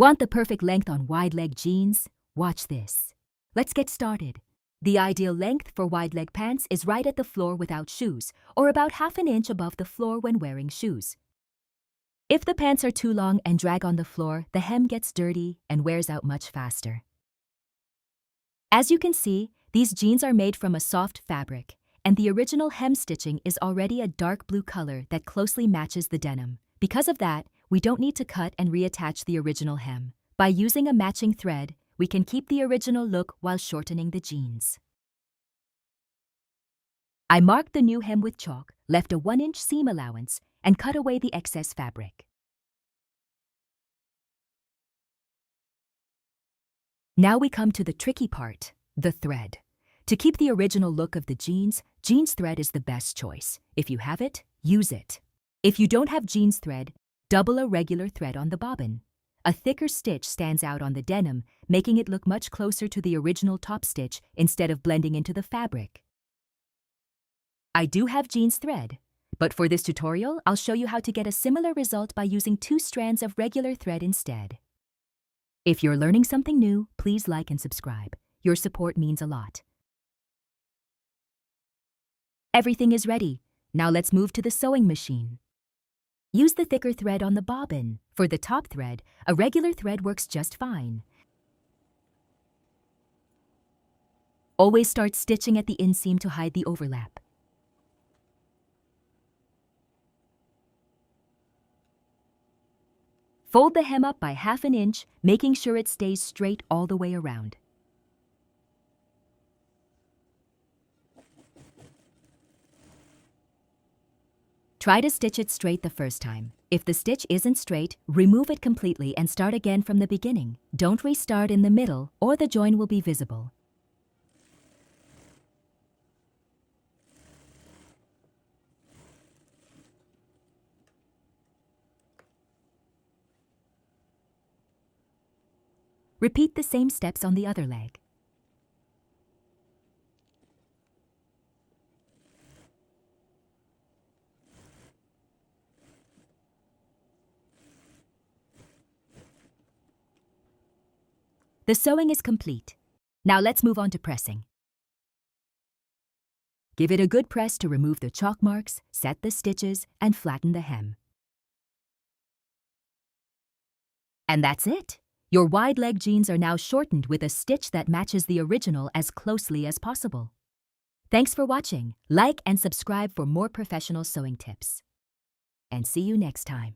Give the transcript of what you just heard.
Want the perfect length on wide-leg jeans? Watch this. Let's get started. The ideal length for wide-leg pants is right at the floor without shoes, or about half an inch above the floor when wearing shoes. If the pants are too long and drag on the floor, the hem gets dirty and wears out much faster. As you can see, these jeans are made from a soft fabric, and the original hem stitching is already a dark blue color that closely matches the denim. Because of that, we don't need to cut and reattach the original hem. By using a matching thread, we can keep the original look while shortening the jeans. I marked the new hem with chalk, left a 1-inch seam allowance, and cut away the excess fabric. Now we come to the tricky part, the thread. To keep the original look of the jeans thread is the best choice. If you have it, use it. If you don't have jeans thread, double a regular thread on the bobbin. A thicker stitch stands out on the denim, making it look much closer to the original top stitch instead of blending into the fabric. I do have jeans thread, but for this tutorial, I'll show you how to get a similar result by using 2 strands of regular thread instead. If you're learning something new, please like and subscribe. Your support means a lot. Everything is ready. Now let's move to the sewing machine. Use the thicker thread on the bobbin. For the top thread, a regular thread works just fine. Always start stitching at the inseam to hide the overlap. Fold the hem up by half an inch, making sure it stays straight all the way around. Try to stitch it straight the first time. If the stitch isn't straight, remove it completely and start again from the beginning. Don't restart in the middle or the join will be visible. Repeat the same steps on the other leg. The sewing is complete. Now let's move on to pressing. Give it a good press to remove the chalk marks, set the stitches, and flatten the hem. And that's it! Your wide-leg jeans are now shortened with a stitch that matches the original as closely as possible. Thanks for watching. Like and subscribe for more professional sewing tips. And see you next time.